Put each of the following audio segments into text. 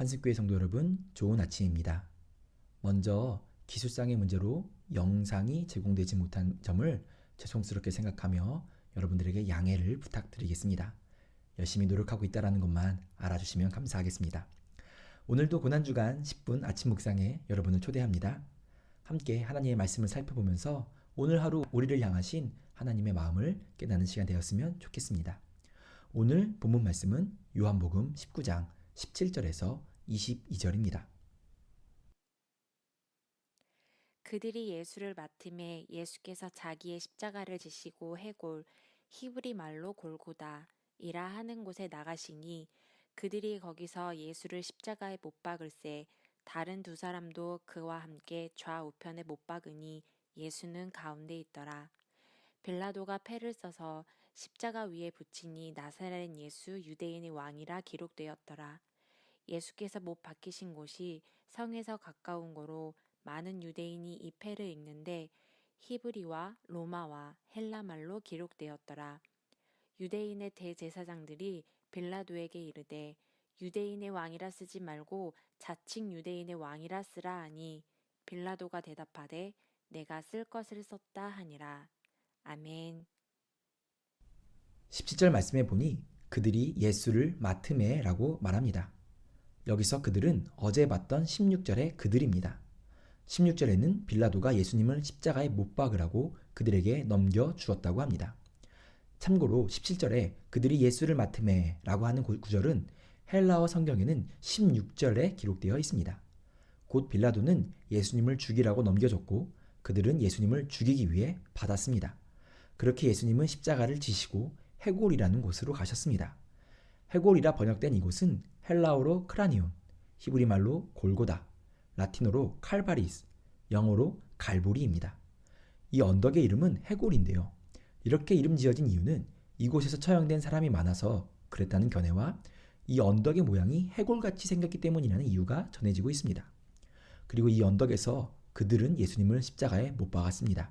환승교회 성도 여러분, 좋은 아침입니다. 먼저 기술상의 문제로 영상이 제공되지 못한 점을 죄송스럽게 생각하며 여러분들에게 양해를 부탁드리겠습니다. 열심히 노력하고 있다는 것만 알아주시면 감사하겠습니다. 오늘도 고난주간 10분 아침 묵상에 여러분을 초대합니다. 함께 하나님의 말씀을 살펴보면서 오늘 하루 우리를 향하신 하나님의 마음을 깨닫는 시간 되었으면 좋겠습니다. 오늘 본문 말씀은 요한복음 19장 17절에서 22절입니다. 그들이 예수를 맡음에 예수께서 자기의 십자가를 지시고 해골 히브리 말로 골고다이라 하는 곳에 나가시니 그들이 거기서 예수를 십자가에 못 박을새 다른 두 사람도 그와 함께 좌우편에 못 박으니 예수는 가운데 있더라. 빌라도가 패를 써서 십자가 위에 붙이니 나사렛 예수 유대인의 왕이라 기록되었더라. 예수께서 못 박히신 곳이 성에서 가까운 고로 많은 유대인이 이 패를 읽는데 히브리와 로마와 헬라말로 기록되었더라. 유대인의 대제사장들이 빌라도에게 이르되 유대인의 왕이라 쓰지 말고 자칭 유대인의 왕이라 쓰라 하니 빌라도가 대답하되 내가 쓸 것을 썼다 하니라. 아멘. 17절 말씀에 보니 그들이 예수를 맡음에 라고 말합니다. 여기서 그들은 어제 봤던 16절의 그들입니다. 16절에는 빌라도가 예수님을 십자가에 못 박으라고 그들에게 넘겨주었다고 합니다. 참고로 17절에 그들이 예수를 맡음에 라고 하는 구절은 헬라어 성경에는 16절에 기록되어 있습니다. 곧 빌라도는 예수님을 죽이라고 넘겨줬고 그들은 예수님을 죽이기 위해 받았습니다. 그렇게 예수님은 십자가를 지시고 해골이라는 곳으로 가셨습니다. 해골이라 번역된 이곳은 헬라어로 크라니온, 히브리 말로 골고다, 라틴어로 칼바리스, 영어로 갈보리입니다. 이 언덕의 이름은 해골인데요. 이렇게 이름 지어진 이유는 이곳에서 처형된 사람이 많아서 그랬다는 견해와 이 언덕의 모양이 해골같이 생겼기 때문이라는 이유가 전해지고 있습니다. 그리고 이 언덕에서 그들은 예수님을 십자가에 못 박았습니다.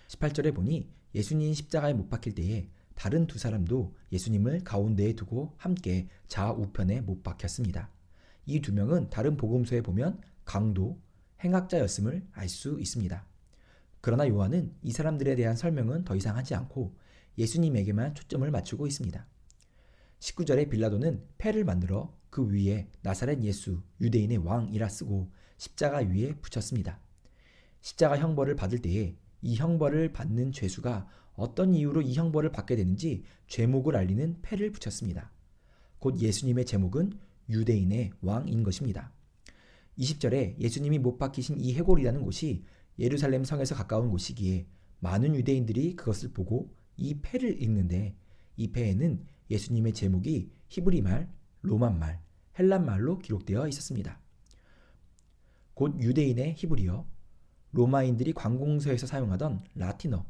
18절에 보니 예수님 십자가에 못 박힐 때에 다른 두 사람도 예수님을 가운데에 두고 함께 좌우편에 못 박혔습니다. 이 두 명은 다른 복음서에 보면 강도, 행악자였음을 알 수 있습니다. 그러나 요한은 이 사람들에 대한 설명은 더 이상 하지 않고 예수님에게만 초점을 맞추고 있습니다. 19절에 빌라도는 패를 만들어 그 위에 나사렛 예수 유대인의 왕이라 쓰고 십자가 위에 붙였습니다. 십자가 형벌을 받을 때에 이 형벌을 받는 죄수가 어떤 이유로 이 형벌을 받게 되는지 죄목을 알리는 패를 붙였습니다. 곧 예수님의 제목은 유대인의 왕인 것입니다. 20절에 예수님이 못 박히신 이 해골이라는 곳이 예루살렘 성에서 가까운 곳이기에 많은 유대인들이 그것을 보고 이 패를 읽는데 이 패에는 예수님의 제목이 히브리말, 로마말, 헬란말로 기록되어 있었습니다. 곧 유대인의 히브리어, 로마인들이 관공서에서 사용하던 라틴어,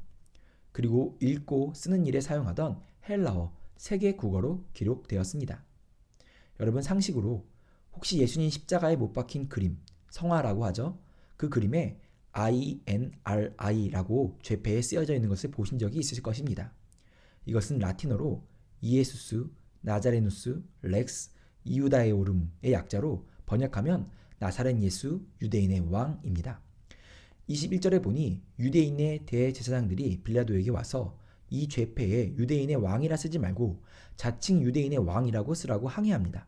그리고 읽고 쓰는 일에 사용하던 헬라어 3개 국어로 기록되었습니다. 여러분 상식으로 혹시 예수님 십자가에 못 박힌 그림, 성화라고 하죠. 그 그림에 INRI라고 죄패에 쓰여져 있는 것을 보신 적이 있으실 것입니다. 이것은 라틴어로 이에수스, 나자레누스, 렉스, 이우다에오름의 약자로 번역하면 나사렛 예수 유대인의 왕입니다. 21절에 보니 유대인의 대제사장들이 빌라도에게 와서 이 죄패에 유대인의 왕이라 쓰지 말고 자칭 유대인의 왕이라고 쓰라고 항의합니다.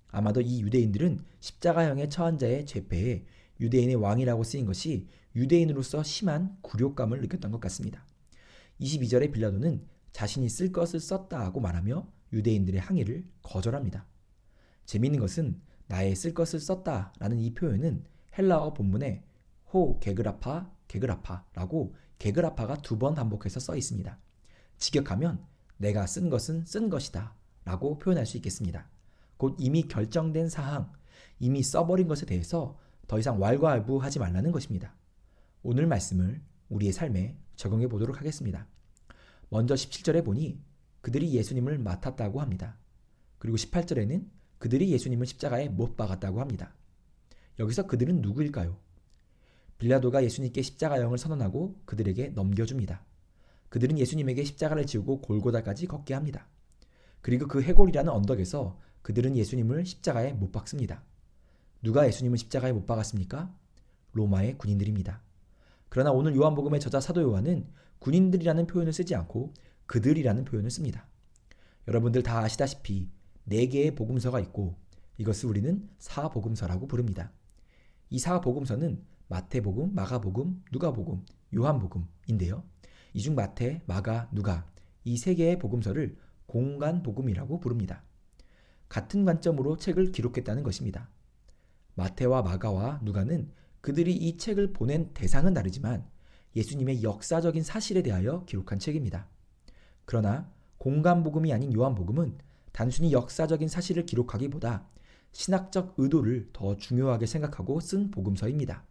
아마도 이 유대인들은 십자가형의 처한 자의 죄패에 유대인의 왕이라고 쓰인 것이 유대인으로서 심한 굴욕감을 느꼈던 것 같습니다. 22절에 빌라도는 자신이 쓸 것을 썼다고 말하며 유대인들의 항의를 거절합니다. 재미있는 것은 나의 쓸 것을 썼다라는 이 표현은 헬라어 본문에 호 게그라파 게그라파라고 게그라파가 2번 반복해서 써 있습니다. 직역하면 내가 쓴 것은 쓴 것이다 라고 표현할 수 있겠습니다. 곧 이미 결정된 사항, 이미 써버린 것에 대해서 더 이상 왈가왈부하지 말라는 것입니다. 오늘 말씀을 우리의 삶에 적용해 보도록 하겠습니다. 먼저 17절에 보니 그들이 예수님을 맡았다고 합니다. 그리고 18절에는 그들이 예수님을 십자가에 못 박았다고 합니다. 여기서 그들은 누구일까요? 빌라도가 예수님께 십자가형을 선언하고 그들에게 넘겨줍니다. 그들은 예수님에게 십자가를 지우고 골고다까지 걷게 합니다. 그리고 그 해골이라는 언덕에서 그들은 예수님을 십자가에 못 박습니다. 누가 예수님을 십자가에 못 박았습니까? 로마의 군인들입니다. 그러나 오늘 요한복음의 저자 사도 요한은 군인들이라는 표현을 쓰지 않고 그들이라는 표현을 씁니다. 여러분들 다 아시다시피 4개의 복음서가 있고 이것을 우리는 사복음서라고 부릅니다. 이 사복음서는 마태복음, 마가복음, 누가복음, 요한복음인데요. 이 중 마태, 마가, 누가 이 3개의 복음서를 공간복음이라고 부릅니다. 같은 관점으로 책을 기록했다는 것입니다. 마태와 마가와 누가는 그들이 이 책을 보낸 대상은 다르지만 예수님의 역사적인 사실에 대하여 기록한 책입니다. 그러나 공간복음이 아닌 요한복음은 단순히 역사적인 사실을 기록하기보다 신학적 의도를 더 중요하게 생각하고 쓴 복음서입니다.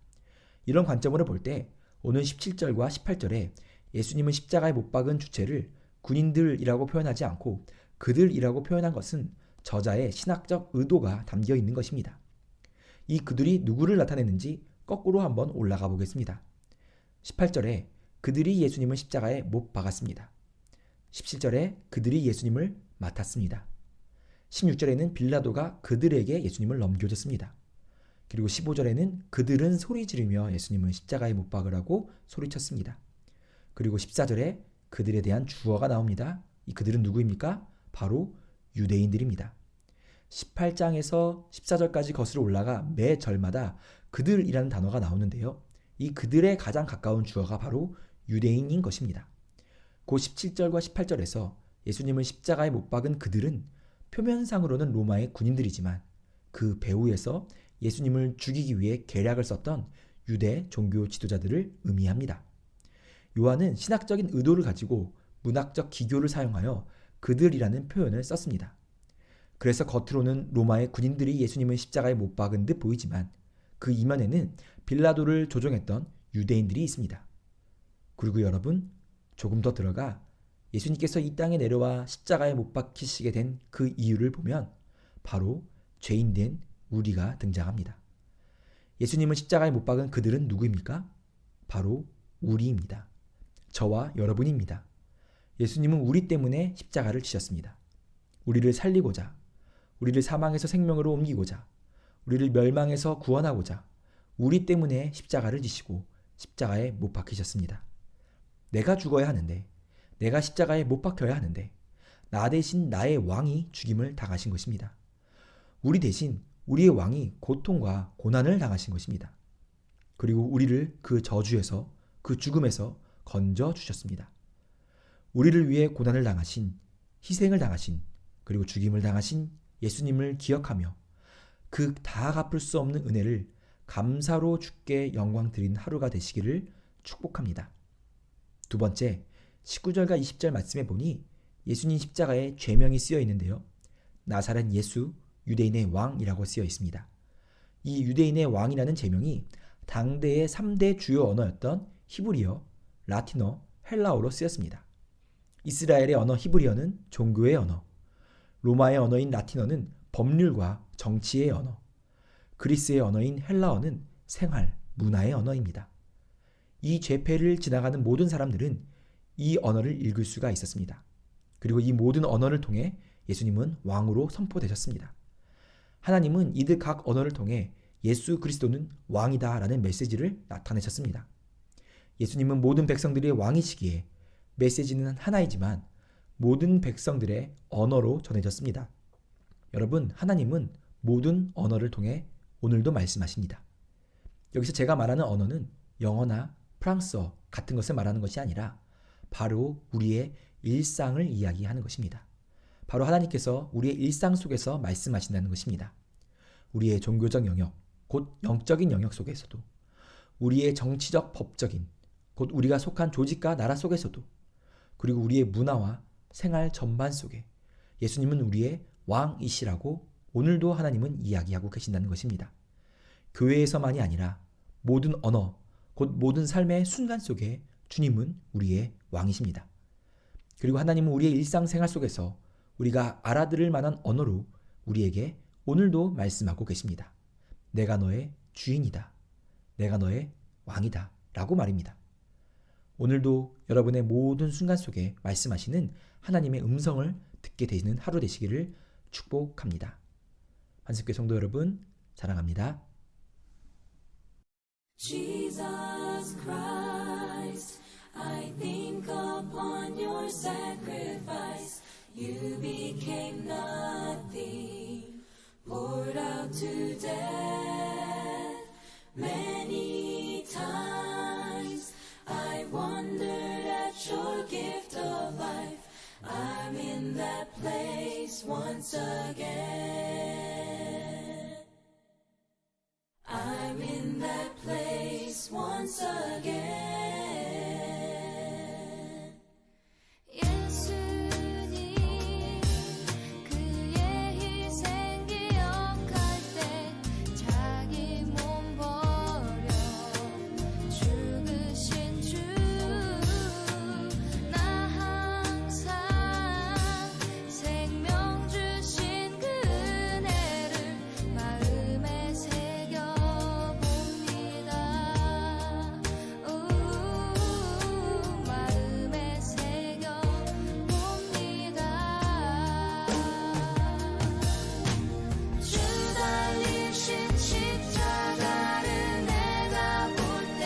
이런 관점으로 볼 때 오늘 17절과 18절에 예수님은 십자가에 못 박은 주체를 군인들이라고 표현하지 않고 그들이라고 표현한 것은 저자의 신학적 의도가 담겨 있는 것입니다. 이 그들이 누구를 나타내는지 거꾸로 한번 올라가 보겠습니다. 18절에 그들이 예수님을 십자가에 못 박았습니다. 17절에 그들이 예수님을 맡았습니다. 16절에는 빌라도가 그들에게 예수님을 넘겨줬습니다. 그리고 15절에는 그들은 소리 지르며 예수님을 십자가에 못 박으라고 소리쳤습니다. 그리고 14절에 그들에 대한 주어가 나옵니다. 이 그들은 누구입니까? 바로 유대인들입니다. 18장에서 14절까지 거슬러 올라가 매 절마다 그들이라는 단어가 나오는데요. 이 그들의 가장 가까운 주어가 바로 유대인인 것입니다. 그 17절과 18절에서 예수님을 십자가에 못 박은 그들은 표면상으로는 로마의 군인들이지만 그 배후에서 예수님을 죽이기 위해 계략을 썼던 유대 종교 지도자들을 의미합니다. 요한은 신학적인 의도를 가지고 문학적 기교를 사용하여 그들이라는 표현을 썼습니다. 그래서 겉으로는 로마의 군인들이 예수님을 십자가에 못 박은 듯 보이지만 그 이면에는 빌라도를 조종했던 유대인들이 있습니다. 그리고 여러분, 조금 더 들어가 예수님께서 이 땅에 내려와 십자가에 못 박히시게 된 그 이유를 보면 바로 죄인된 우리가 등장합니다. 예수님을 십자가에 못 박은 그들은 누구입니까? 바로 우리입니다. 저와 여러분입니다. 예수님은 우리 때문에 십자가를 지셨습니다. 우리를 살리고자, 우리를 사망에서 생명으로 옮기고자, 우리를 멸망에서 구원하고자 우리 때문에 십자가를 지시고 십자가에 못 박히셨습니다. 내가 죽어야 하는데, 내가 십자가에 못 박혀야 하는데 나 대신 나의 왕이 죽임을 당하신 것입니다. 우리 대신 우리의 왕이 고통과 고난을 당하신 것입니다. 그리고 우리를 그 저주에서, 그 죽음에서 건져 주셨습니다. 우리를 위해 고난을 당하신, 희생을 당하신, 그리고 죽임을 당하신 예수님을 기억하며 그 다 갚을 수 없는 은혜를 감사로 주께 영광 드리는 하루가 되시기를 축복합니다. 두 번째, 19절과 20절 말씀에 보니 예수님 십자가에 죄명이 쓰여 있는데요. 나사렛 예수, 유대인의 왕이라고 쓰여 있습니다. 이 유대인의 왕이라는 제명이 당대의 3대 주요 언어였던 히브리어, 라틴어, 헬라어로 쓰였습니다. 이스라엘의 언어 히브리어는 종교의 언어, 로마의 언어인 라틴어는 법률과 정치의 언어, 그리스의 언어인 헬라어는 생활, 문화의 언어입니다. 이 죄패를 지나가는 모든 사람들은 이 언어를 읽을 수가 있었습니다. 그리고 이 모든 언어를 통해 예수님은 왕으로 선포되셨습니다. 하나님은 이들 각 언어를 통해 예수 그리스도는 왕이다 라는 메시지를 나타내셨습니다. 예수님은 모든 백성들의 왕이시기에 메시지는 하나이지만 모든 백성들의 언어로 전해졌습니다. 여러분, 하나님은 모든 언어를 통해 오늘도 말씀하십니다. 여기서 제가 말하는 언어는 영어나 프랑스어 같은 것을 말하는 것이 아니라 바로 우리의 일상을 이야기하는 것입니다. 바로 하나님께서 우리의 일상 속에서 말씀하신다는 것입니다. 우리의 종교적 영역, 곧 영적인 영역 속에서도, 우리의 정치적 법적인, 곧 우리가 속한 조직과 나라 속에서도, 그리고 우리의 문화와 생활 전반 속에 예수님은 우리의 왕이시라고 오늘도 하나님은 이야기하고 계신다는 것입니다. 교회에서만이 아니라 모든 언어, 곧 모든 삶의 순간 속에 주님은 우리의 왕이십니다. 그리고 하나님은 우리의 일상생활 속에서 우리가 알아들을 만한 언어로 우리에게 오늘도 말씀하고 계십니다. 내가 너의 주인이다. 내가 너의 왕이다. 라고 말입니다. 오늘도 여러분의 모든 순간 속에 말씀하시는 하나님의 음성을 듣게 되시는 하루 되시기를 축복합니다. 한석교 성도 여러분, 사랑합니다. Jesus Christ, I think upon your sacrifice. You became nothing, poured out to death. Many times I wondered at your gift of life. I'm in that place once again. I'm in that place once again. 예수님 그의 희생 기억할 때 자기 몸 버려 죽으신 주 나 항상 생명 주신 그 은혜를 마음에 새겨봅니다. 마음에 새겨봅니다. 주 달리신 십자가를 내가 볼 때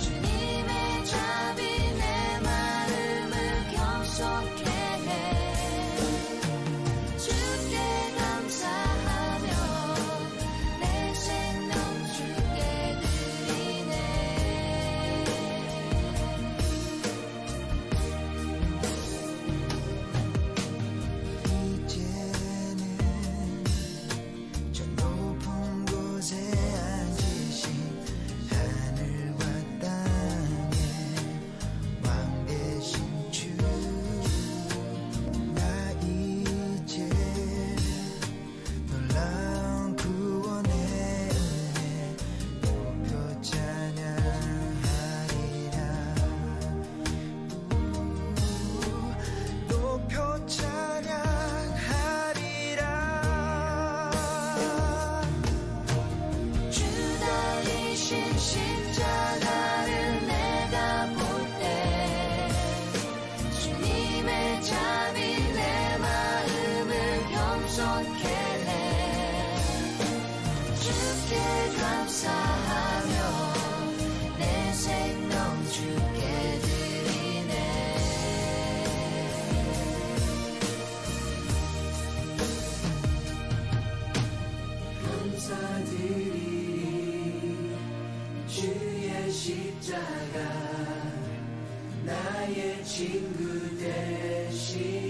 주님의 잡이 내 마음을 경솔케 해. 주께 감사하며 내 생명 주께 드리네. 이제는 저 높은 곳에 앉으신 하늘과 땅의 왕 되신 주, 나 이제 놀라운 구원의 은혜 높여 찬양하리라. 높여 찬양하리라. 주 달리신 십자가를 내가 볼 때 주님의 잡이 내 마음을 겸손케 해. 주께 감사하며 내 생명 주께 드리네. 감사드리리 주의 십자가 나의 친구 되시